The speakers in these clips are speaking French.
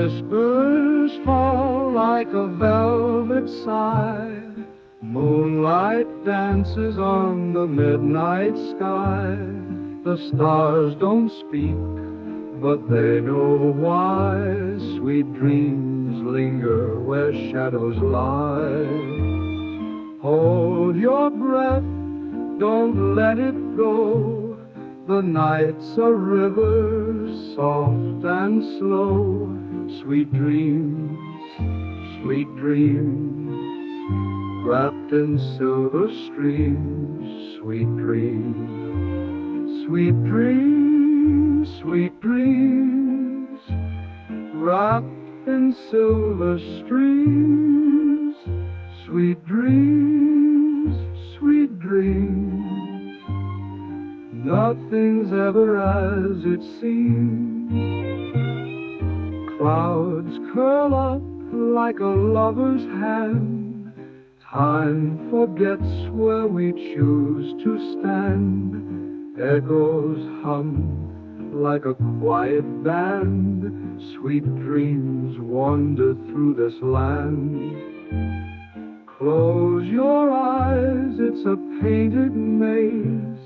whispers fall like a velvet sigh. Moonlight dances on the midnight sky. The stars don't speak, but they know why. Sweet dreams linger where shadows lie. Hold your breath, don't let it go. The night's a river, soft and slow. Sweet dreams, wrapped in silver streams. Sweet dreams, sweet dreams, sweet dreams, wrapped in silver streams. Sweet dreams, sweet dreams. Nothing's ever as it seems. Clouds curl up like a lover's hand. Time forgets where we choose to stand. Echoes hum like a quiet band. Sweet dreams wander through this land. Close your eyes, it's a painted maze.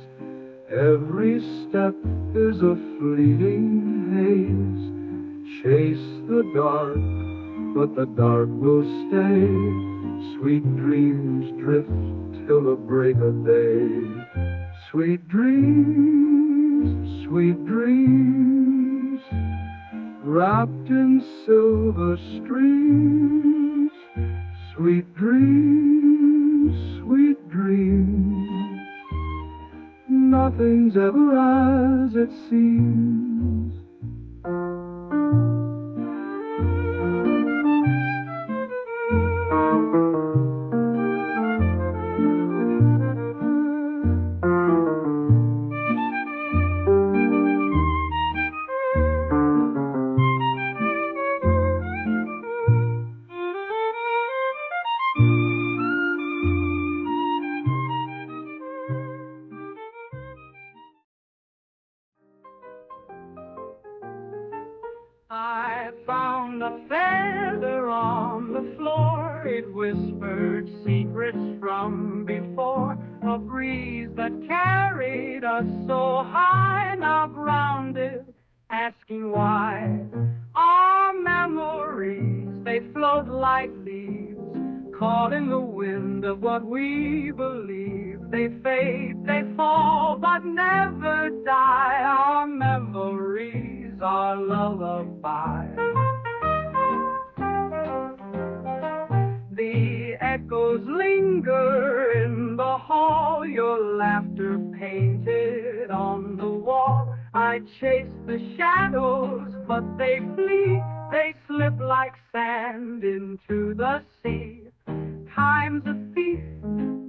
Every step is a fleeting haze. Chase the dark, but the dark will stay. Sweet dreams drift till the break of day. Sweet dreams, wrapped in silver streams. Sweet dreams, sweet dreams. Nothing's ever as it seems. I found a feather on the floor. It whispered secrets from before. A breeze that carried us so high, now grounded, asking why. Our memories, they float like leaves, caught in the wind of what we believe. They fade, they fall, but never die. Our memories, our lullaby. The echoes linger in the hall, your laughter painted on the wall. I chase the shadows, but they flee. They slip like sand into the sea. Time's a thief,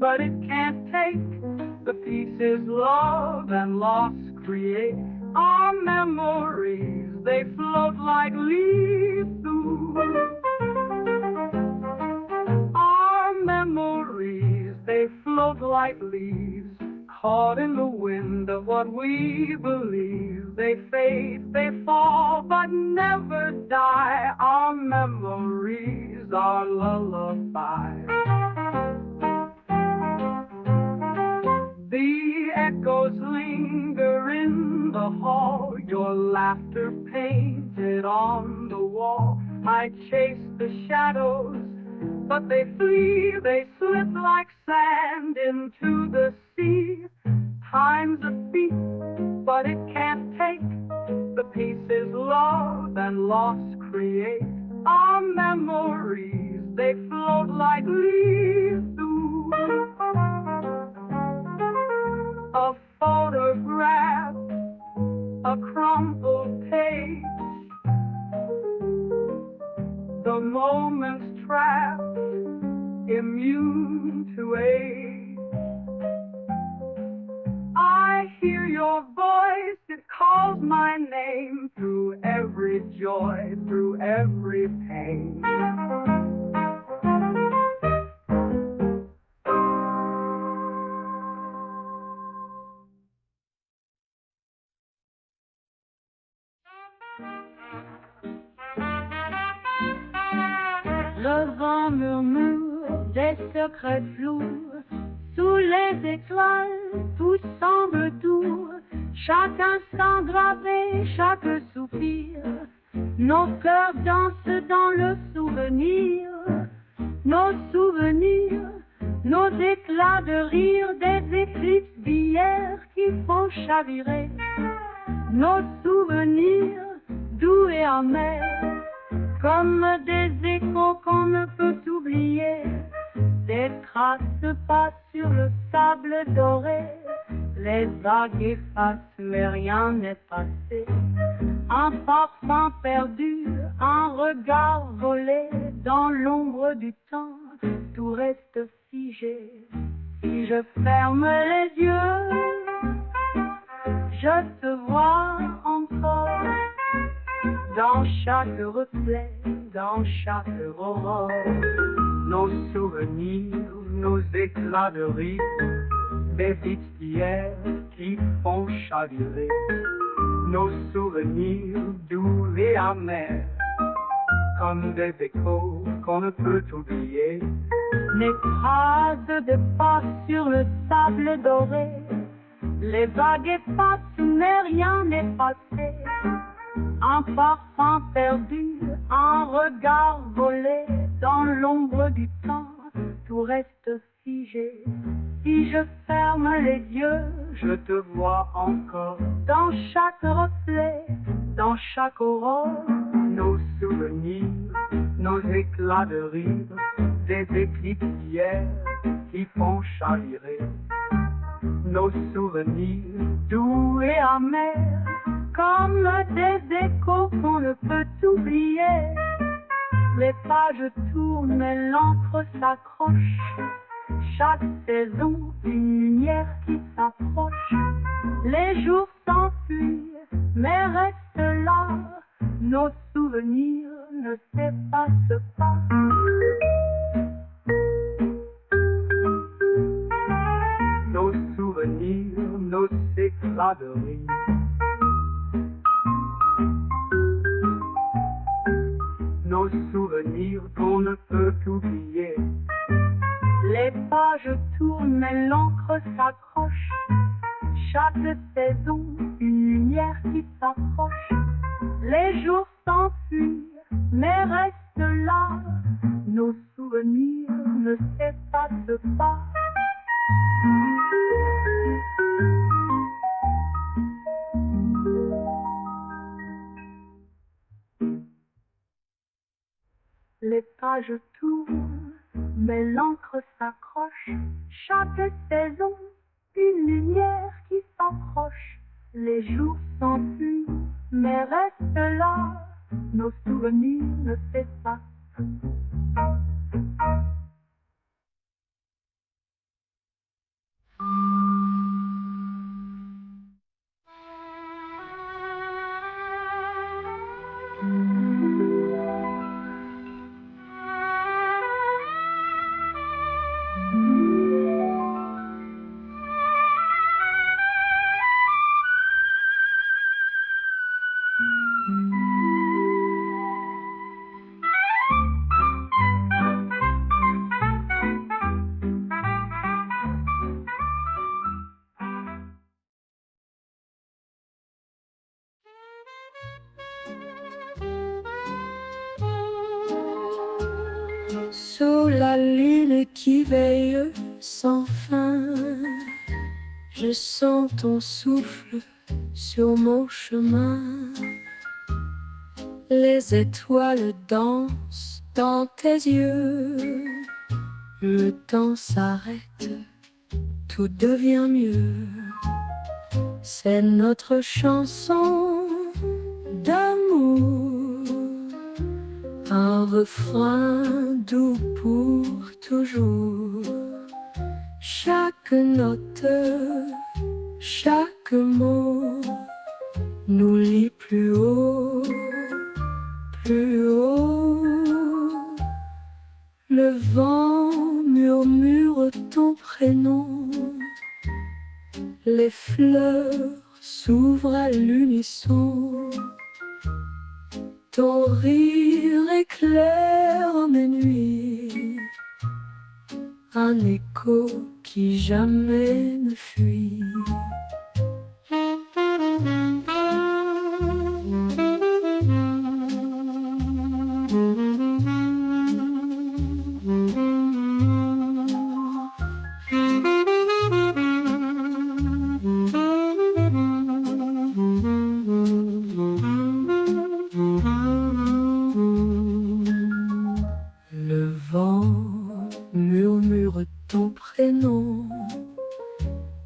but it can't take the pieces love and loss create. Our memories, they float like leaves through. Our memories, they float like leaves, caught in the wind of what we believe. They fade, they fall, but never die. Our memories, our lullaby. The echoes linger in the hall, your laughter painted on the wall. I chase the shadows, but they flee, they slip like sand into the sea. Time's a thief, but it can't take the pieces love and loss create. Our memories, they float like leaves through. A photograph, a crumpled page, the moment's trapped, immune to age. I hear your voice, it calls my name, through every joy, through every pain. Le vent murmure des secrets flous. Sous les étoiles, tout semble doux. Chaque instant gravé, chaque soupir. Nos cœurs dansent dans le souvenir. Nos souvenirs, nos éclats de rire, des éclipses d'hier qui font chavirer. Nos souvenirs, doux et amers, comme des échos qu'on ne peut oublier. Des traces passent sur le sable doré. Les vagues effacent, mais rien n'est passé. Un parfum perdu, un regard volé. Dans l'ombre du temps, tout reste figé. Si je ferme les yeux, je te vois encore. Dans chaque reflet, dans chaque aurore. Nos souvenirs, nos éclats de rire, des vies d'hier qui font chavirer. Nos souvenirs doux et amers, comme des échos qu'on ne peut oublier. Les traces de pas sur le sable doré, les vagues effacent, mais rien n'est passé. Un parfum perdu, un regard volé. Dans l'ombre du temps, tout reste figé. Si je ferme les yeux, je te vois encore. Dans chaque reflet, dans chaque aurore. Nos souvenirs, nos éclats de rire, des éclipses d'hier qui font chavirer. Nos souvenirs, doux et amers, comme des échos qu'on ne peut oublier. Les pages tournent, mais l'encre s'accroche. Chaque saison, une lumière qui s'approche. Les jours s'enfuient, mais restent là. Nos souvenirs ne s'effacent pas. Nos souvenirs, nos éclats de rire. Nos souvenirs qu'on ne peut oublier. Les pages tournent, mais l'encre s'accroche. Chaque saison, une lumière qui s'approche. Les jours s'enfuient, mais restent là. Nos souvenirs ne s'effacent pas. Les pages tournent, mais l'encre s'accroche. Chaque saison, une lumière qui s'approche. Les jours s'enfuient, mais restent là. Nos souvenirs ne s'effacent. Sous la lune qui veille sans fin, je sens ton souffle sur mon chemin. Les étoiles dansent dans tes yeux. Le temps s'arrête, tout devient mieux. C'est notre chanson d'amour, un refrain doux pour toujours. Chaque note, chaque mot nous lie plus haut, plus haut. Le vent murmure ton prénom, les fleurs s'ouvrent à l'unisson. Ton rire éclaire mes nuits, un écho qui jamais ne fuit. Le vent murmure ton prénom,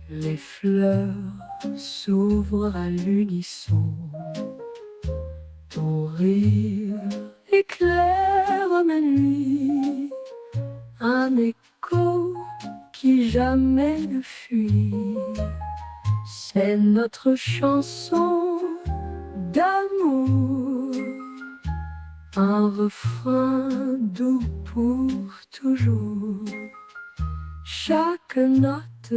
les fleurs s'ouvrent à l'unisson. Ton rire éclaire ma nuit, un écho qui jamais ne fuit. C'est notre chanson d'amour, un refrain doux pour toujours. Chaque note,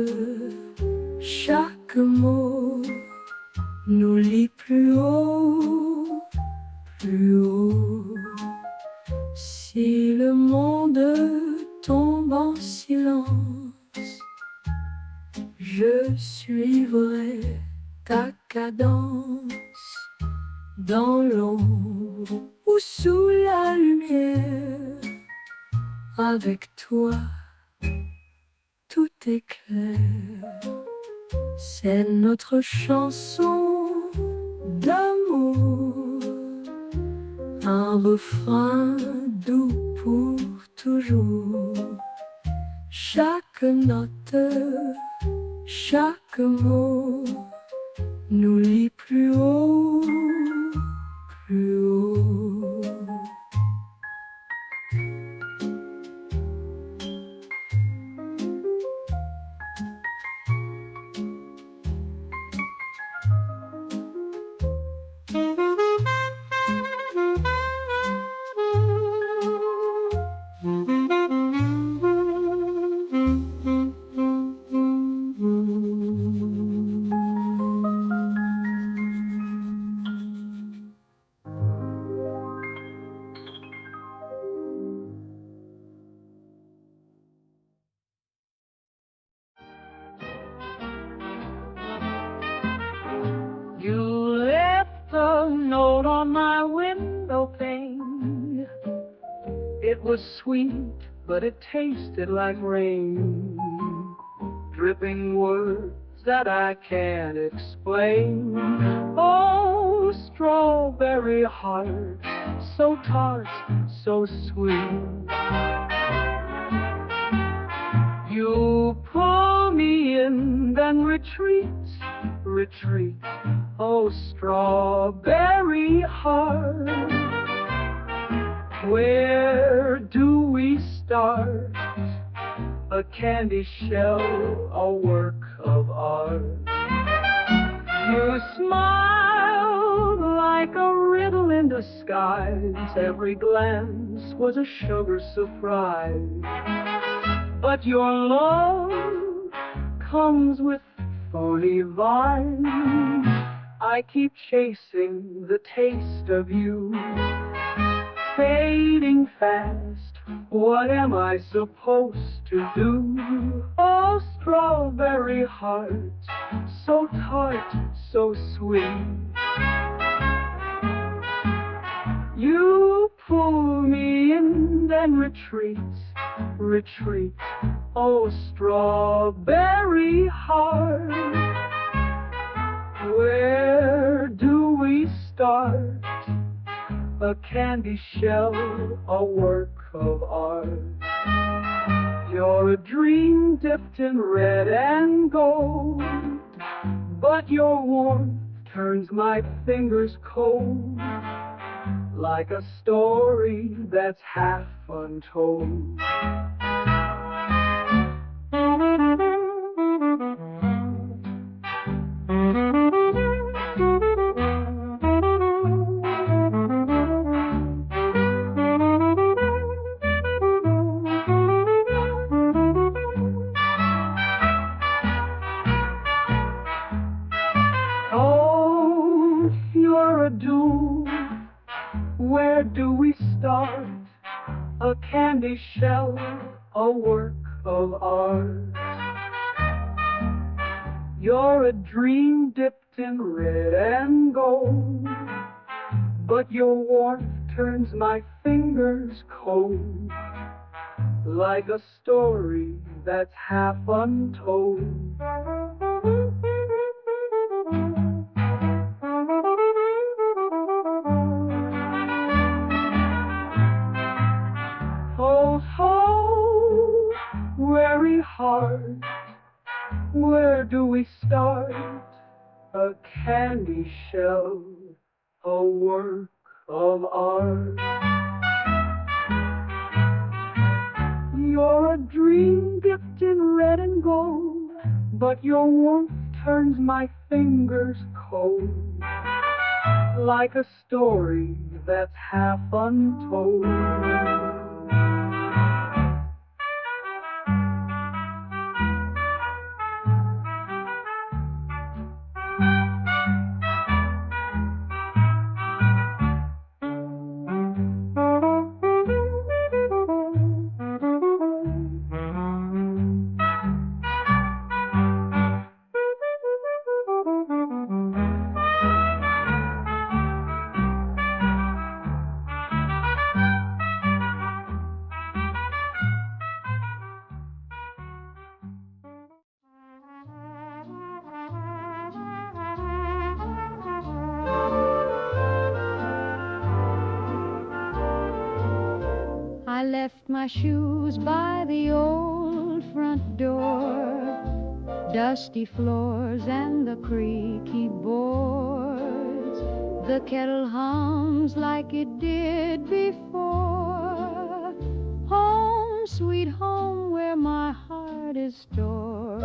chaque mot nous lie plus haut, plus haut. Si le monde tombe en silence, je suivrai ta cadence. Dans l'ombre ou sous la lumière, avec toi, tout est clair. C'est notre chanson d'amour, un refrain doux pour toujours. Chaque note, chaque mot nous lie plus haut, plus haut. You left a note on my window pane. It was sweet, but it tasted like rain. Dripping words that I can't explain. Oh, strawberry heart, so tart, so sweet. You pull me in, then retreat, retreat. Oh, strawberry heart, where do we start? A candy shell, a work of art. You smiled like a riddle in disguise. Every glance was a sugar surprise. But your love comes with phony vines. I keep chasing the taste of you, fading fast. What am I supposed to do? Oh, strawberry heart, so tart, so sweet. You pull me in, then retreat, retreat. Oh, strawberry heart, where do we start? A candy shell, a work of art. You're a dream dipped in red and gold, but your warmth turns my fingers cold, like a story that's half untold. do we start? A candy shell, a work of art. You're a dream dipped in red and gold, but your warmth turns my fingers cold, like a story that's half untold. Oh, ho, weary heart, where do we start? A candy shell, a work of art. You're a dream dipped in red and gold, but your warmth turns my fingers cold, like a story that's half untold. I left my shoes by the old front door, dusty floors and the creaky boards. The kettle hums like it did before. Home, sweet home, where my heart is stored.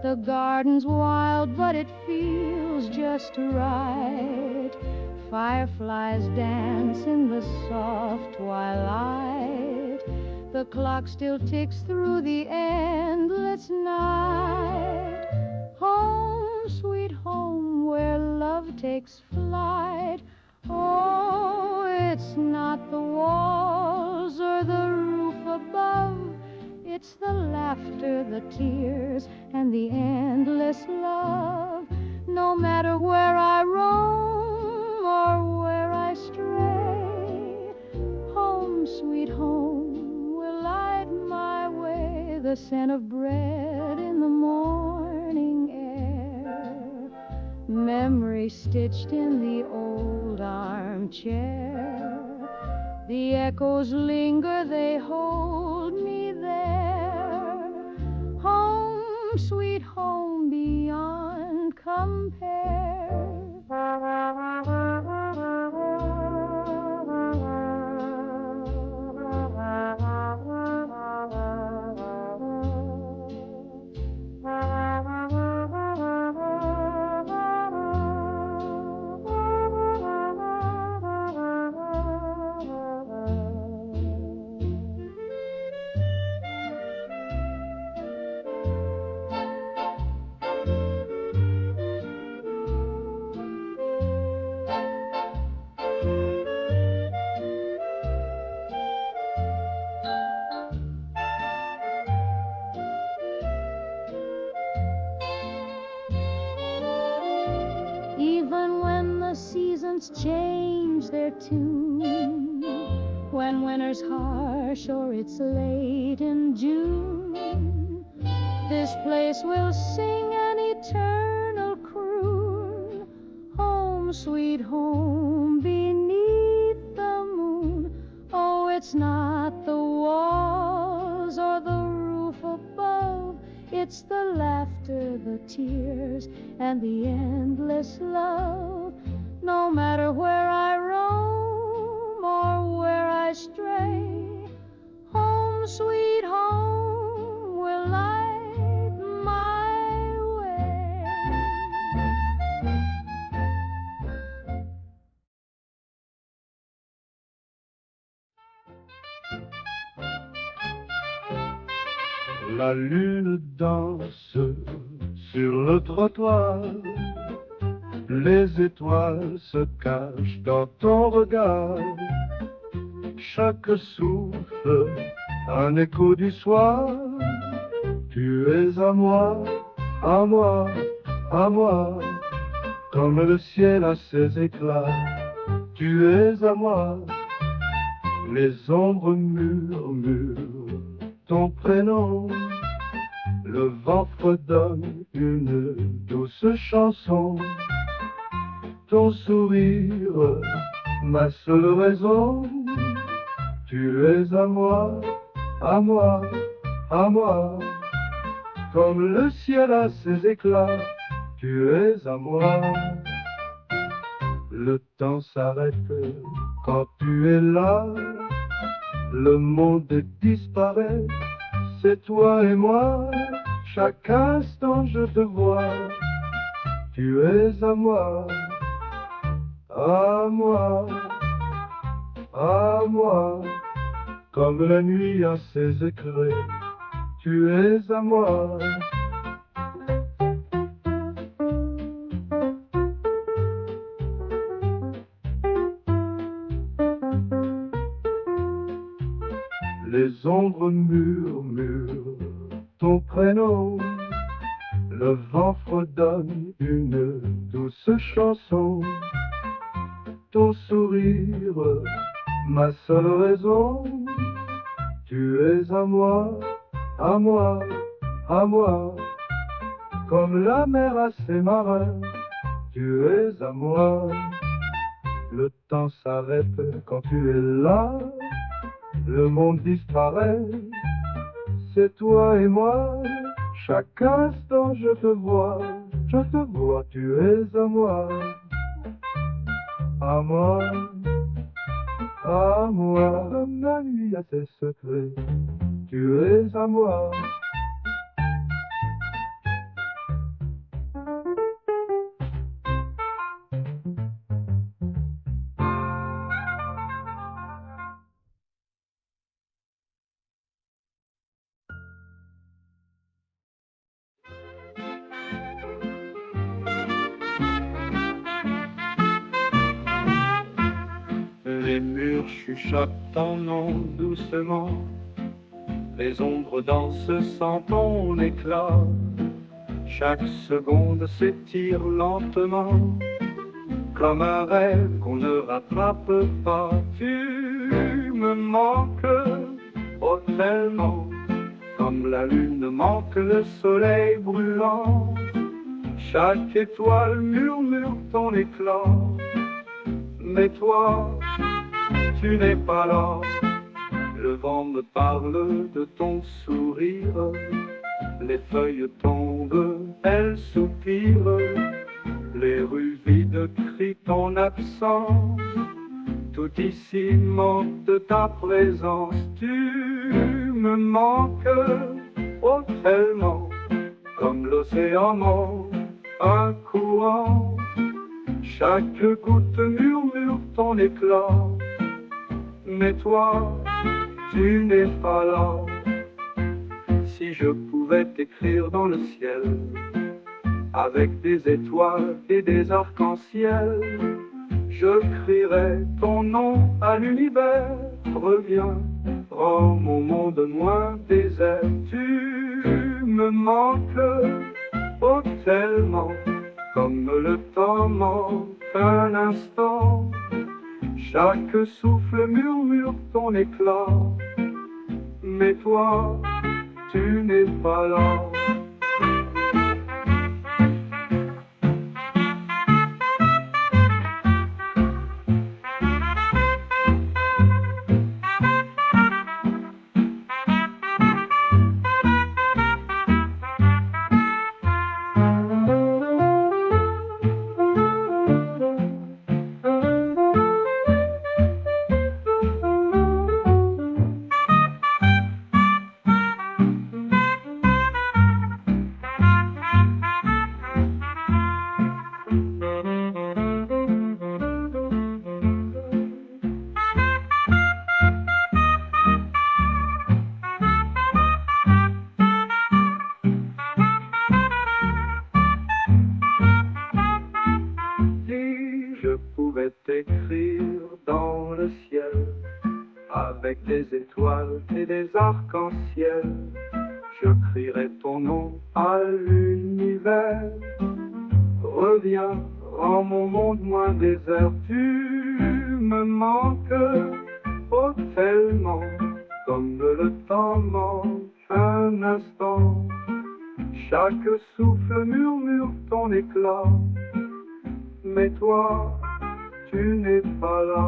The garden's wild, but it feels just right. Fireflies dance in the soft twilight. The clock still ticks through the endless night. Home, sweet home, where love takes flight. Oh, it's not the walls or the roof above. It's the laughter, the tears, and the endless love. No matter where I roam or where I stray, home, sweet home, will light my way. The scent of bread in the morning air, memory stitched in the old armchair. The echoes linger, they hold me there. Home, sweet home, beyond compare. Change their tune when winter's harsh or it's late in June. This place will sing an eternal croon. Home, sweet home, beneath the moon. Oh, it's not the walls or the roof above. It's the laughter, the tears, and the endless love. No matter where I roam or where I stray, home, sweet home, will light my way. La lune danse sur le trottoir. Les étoiles se cachent dans ton regard. chaque souffle, un écho du soir. Tu es à moi, à moi, à moi, comme le ciel a ses éclats. Tu es à moi, les ombres murmurent ton prénom. Le vent fredonne une douce chanson. Ton sourire, ma seule raison. Tu es à moi, à moi, à moi, comme le ciel a ses éclats. Tu es à moi. Le temps s'arrête quand tu es là. Le monde disparaît, c'est toi et moi. Chaque instant je te vois. Tu es à moi, à moi, à moi, comme la nuit a ses éclairs. Tu es à moi. Les ombres murmurent ton prénom. Le vent fredonne une douce chanson. Ton sourire, ma seule raison. Tu es à moi, à moi, à moi, comme la mer à ses marins. Tu es à moi. Le temps s'arrête quand tu es là. Le monde disparaît, c'est toi et moi. Chaque instant je te vois, tu es à moi. À moi, à moi, comme la nuit a ses secrets. Tu es à moi. Les murs chuchotent ton nom doucement. Les ombres dansent sans ton éclat. Chaque seconde s'étire lentement, comme un rêve qu'on ne rattrape pas. Tu me manques, oh tellement, comme la lune manque le soleil brûlant. Chaque étoile murmure ton éclat. Mais toi, tu n'es pas là. Le vent me parle de ton sourire. Les feuilles tombent, elles soupirent. Les rues vides crient ton absence. Tout ici manque de ta présence. Tu me manques, oh tellement, comme l'océan manque un courant. Chaque goutte murmure ton éclat. Mais toi, tu n'es pas là. Si je pouvais t'écrire dans le ciel, avec des étoiles et des arcs-en-ciel, je crierais ton nom à l'univers. Reviens, rends mon monde moins désert. Tu me manques, oh tellement, comme le temps manque un instant. Chaque souffle murmure ton éclat. Mais toi, tu n'es pas là. des étoiles et des arcs-en-ciel. Je crierai ton nom à l'univers. Reviens, rends mon monde moins désert. Tu me manques, oh tellement, comme le temps manque un instant. Chaque souffle murmure ton éclat, mais toi, tu n'es pas là.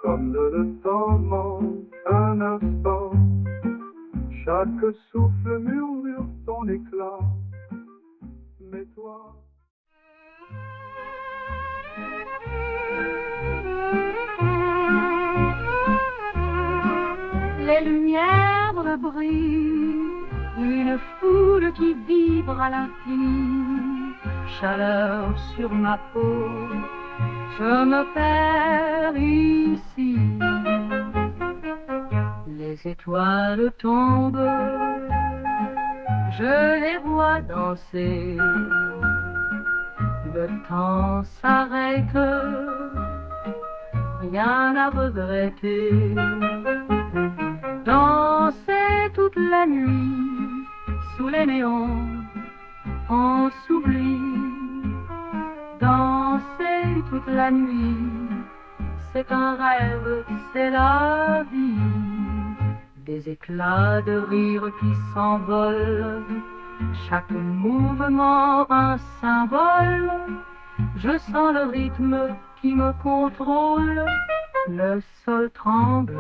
Comme le temps manque un instant, chaque souffle murmure ton éclat, mais toi... Les lumières brillent, une foule qui vibre à l'infini, chaleur sur ma peau, je me perds ici. Les étoiles tombent, je les vois danser. Le temps s'arrête, rien à regretter. Danser toute la nuit, sous les néons, on s'oublie. Danser toute la nuit, c'est un rêve, c'est la vie. Des éclats de rire qui s'envolent, chaque mouvement un symbole. Je sens le rythme qui me contrôle, le sol tremble.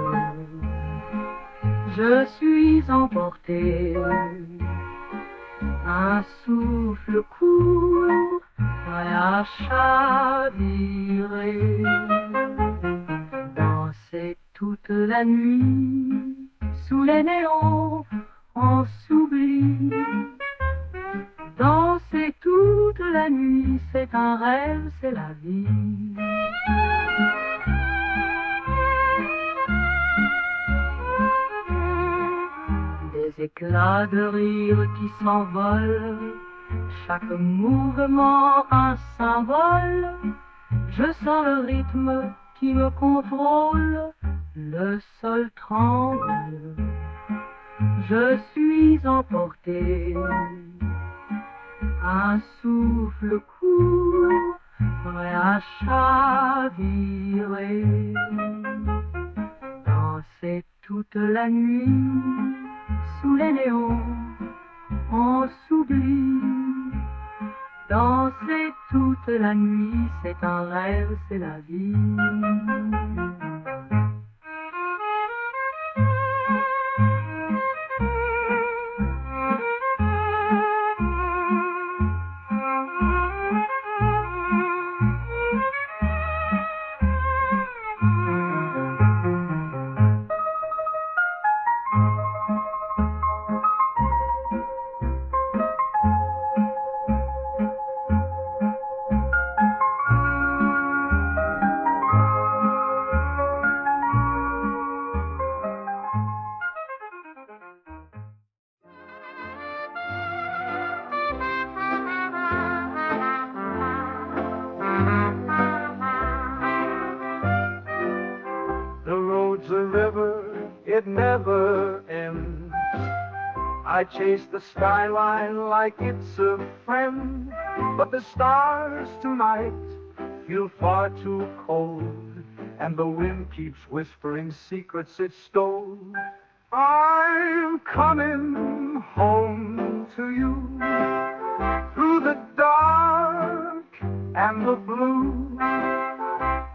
Je suis emporté, un souffle court, prêt à chavirer. Danser toute la nuit, sous les néons, on s'oublie. Danser toute la nuit, c'est un rêve, c'est la vie. Des éclats de rire qui s'envolent, chaque mouvement un symbole. Je sens le rythme qui me contrôle, le sol tremble. Je suis emporté, un souffle court, prêt à chavirer. Danser toute la nuit, sous les néons, on s'oublie. Danser toute la nuit, c'est un rêve, c'est la vie. It never ends. I chase the skyline like it's a friend, but the stars tonight feel far too cold, and the wind keeps whispering secrets it stole. I'm coming home to you, through the dark and the blue.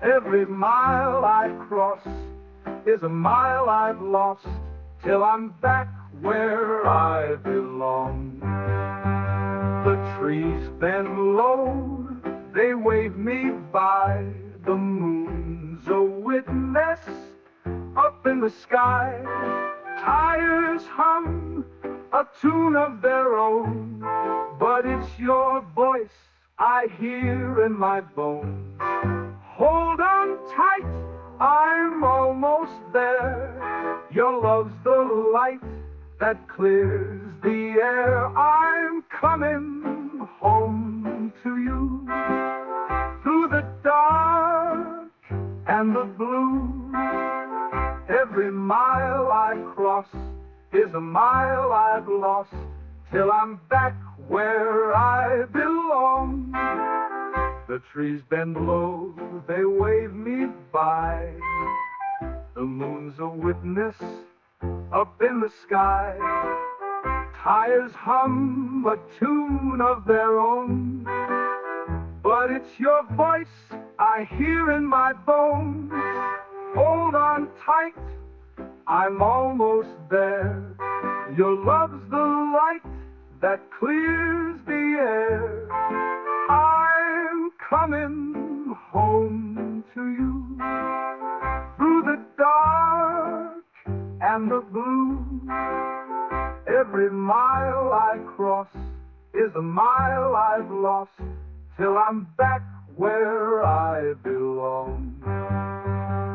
Every mile I cross is a mile I've lost, till I'm back where I belong. The trees bend low, they wave me by. The moon's a witness up in the sky. Tires hum a tune of their own, but it's your voice I hear in my bones. Hold on tight, I'm almost there. Your love's the light that clears the air. I'm coming home to you. Through the dark and the blue, every mile I cross is a mile I've lost, till I'm back where I belong. The trees bend low, they wave me by. The moon's a witness up in the sky. Tires hum a tune of their own, but it's your voice I hear in my bones. Hold on tight, I'm almost there. Your love's the light that clears the air. I'm coming home to you. Through the dark and the blue, every mile I cross is a mile I've lost, till I'm back where I belong.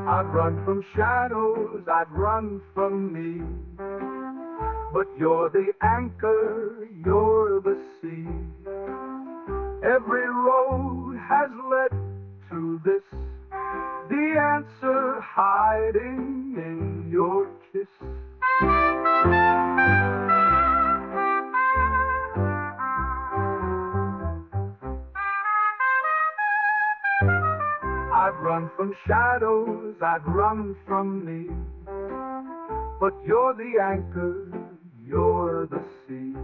I'd run from shadows, I'd run from me, but you're the anchor, you're the sea. Every road has led to this, the answer hiding in your kiss. I'd run from shadows, I'd run from me, but you're the anchor, you're the sea.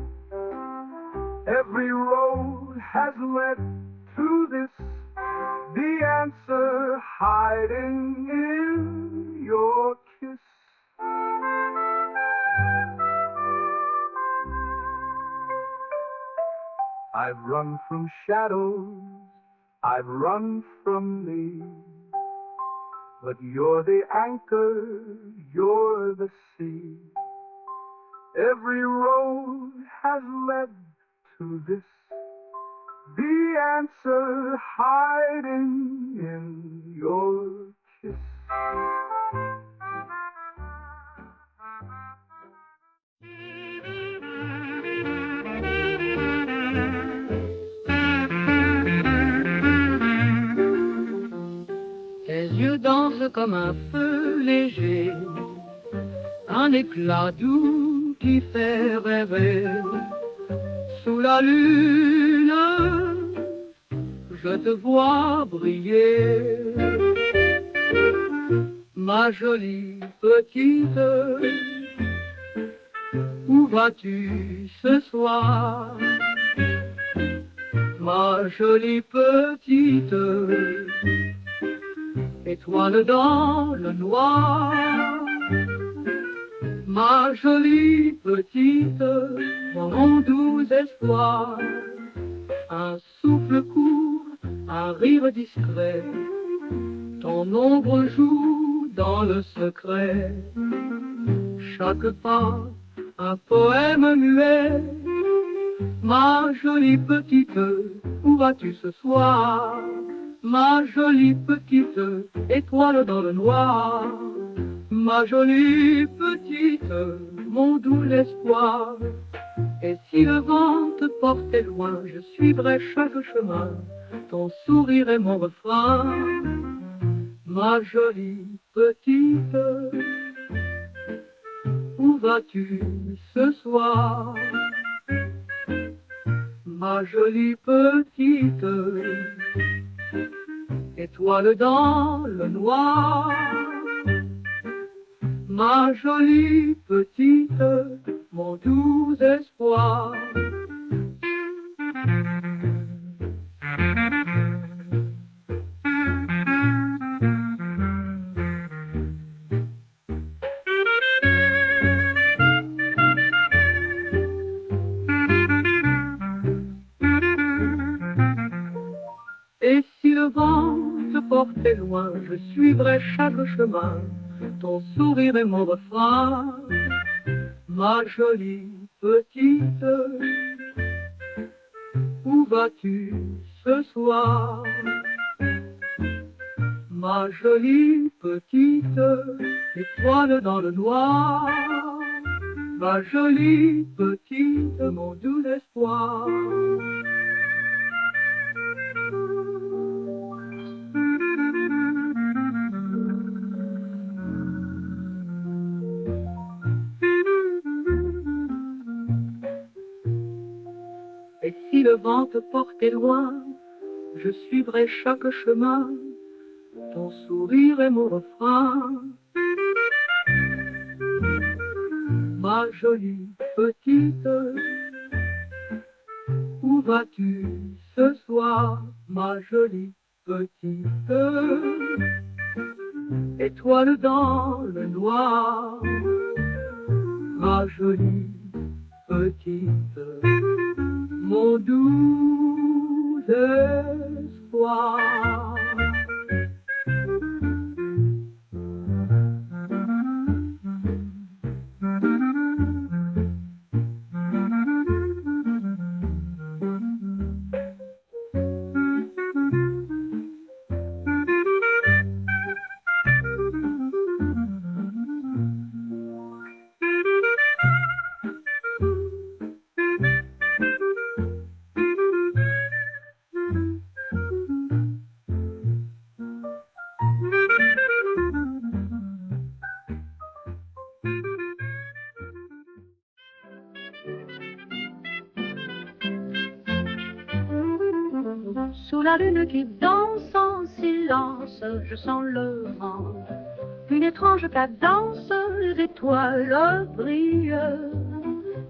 Every road has led to this, the answer hiding in your kiss. I've run from shadows, I've run from me, but you're the anchor, you're the sea. Every road has led to this, the answer hiding in your kiss. Tes yeux dansent comme un feu léger, un éclat doux qui fait rêver. Sous la lune, je te vois briller. Ma jolie petite, où vas-tu ce soir? Ma jolie petite, étoile dans le noir. Ma jolie petite, mon doux espoir. Un souffle court, un rire discret, ton ombre joue dans le secret. Chaque pas, un poème muet. Ma jolie petite, où vas-tu ce soir? Ma jolie petite, étoile dans le noir. Ma jolie petite, mon doux espoir. Et si le vent te portait loin, je suivrai chaque chemin. Ton sourire est mon refrain. Ma jolie petite, où vas-tu ce soir? Ma jolie petite, étoile dans le noir. Ma jolie petite, mon doux espoir. porter loin, je suivrai chaque chemin, ton sourire est mon refrain. Ma jolie petite, où vas-tu ce soir? Ma jolie petite, étoile dans le noir. Ma jolie petite, mon doux espoir. Et si le vent te portait loin, je suivrai chaque chemin, ton sourire est mon refrain. Ma jolie petite, où vas-tu ce soir? Ma jolie petite, étoile dans le noir. Ma jolie petite, mon doux espoir. Sous la lune qui danse en silence, je sens le vent. Une étrange cadence, les étoiles brillent.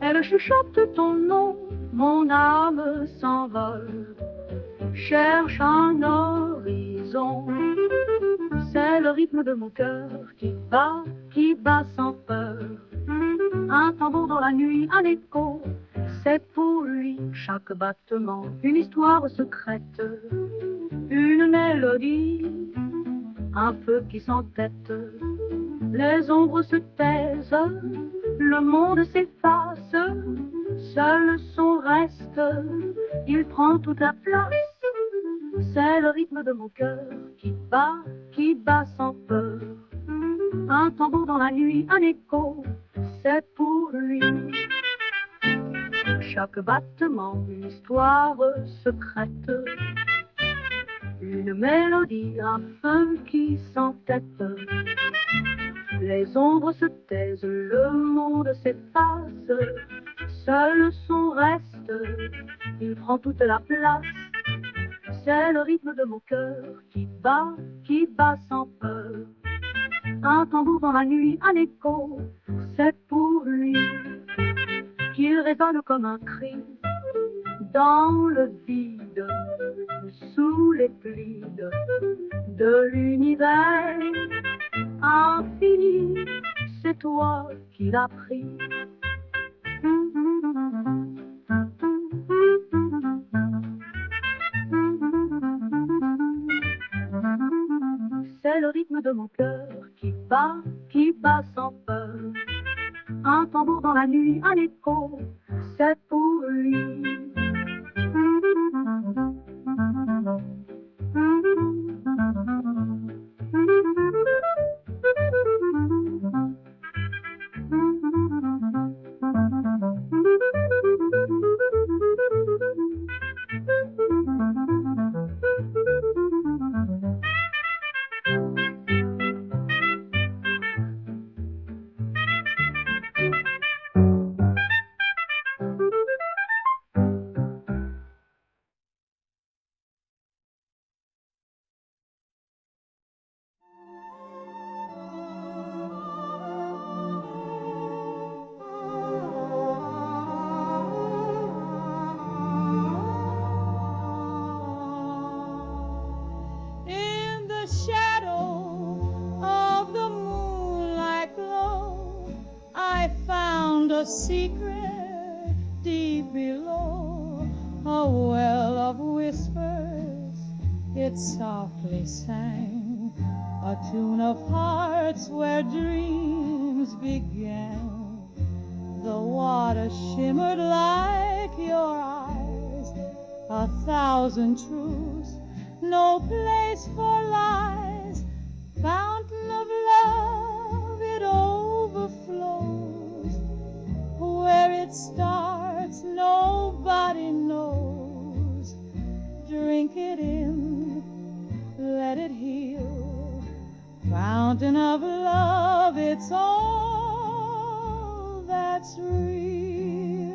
Elle chuchote ton nom, mon âme s'envole. Cherche un horizon. C'est le rythme de mon cœur qui bat sans peur. Un tambour dans la nuit, un écho. C'est pour lui chaque battement une histoire secrète, une mélodie, un feu qui s'entête. Les ombres se taisent, le monde s'efface, seul son reste, il prend toute la place. C'est le rythme de mon cœur qui bat sans peur. Un tambour dans la nuit, un écho, c'est pour lui. Chaque battement, une histoire secrète, une mélodie, un feu qui s'entête. Les ombres se taisent, le monde s'efface, seul son reste, il prend toute la place. C'est le rythme de mon cœur qui bat sans peur. Un tambour dans la nuit, un écho, c'est pour lui. Qu'il résonne comme un cri dans le vide, sous les plis de l'univers infini, c'est toi qui l'as pris. C'est le rythme de mon cœur qui bat sans peur. Un tambour dans la nuit, un écho, c'est pour lui. A secret deep below, a well of whispers it softly sang a tune of hearts where dreams began. The water shimmered like your eyes, 1,000 truths, no place for lies. Fountain of love, it overflows. Where it starts, nobody knows. Drink it in, let it heal. Fountain of love, it's all that's real.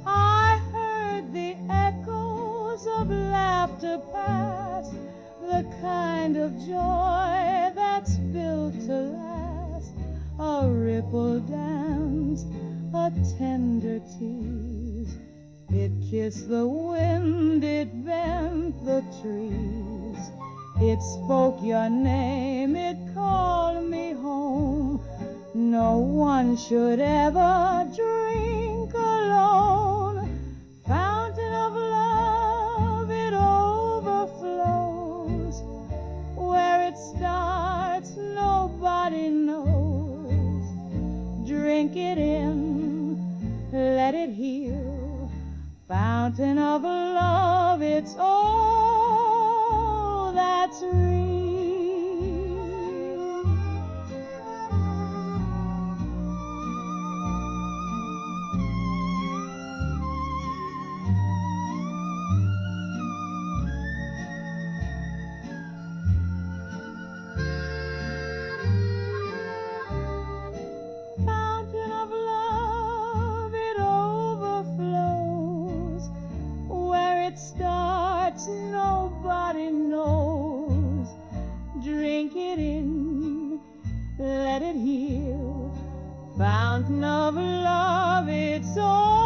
I heard the echoes of laughter pass, the kind of joy that's built to last. A ripple danced, a tender tease. It kissed the wind, it bent the trees. It spoke your name, it called me home. No one should ever drink alone. Fountain of love, it overflows. Where it starts, nobody knows. Drink it in, let it heal. Fountain of love, it's all that's real. Fountain of love, it overflows. Where it starts, nobody knows. Drink it in, let it heal. Fountain of love, it's all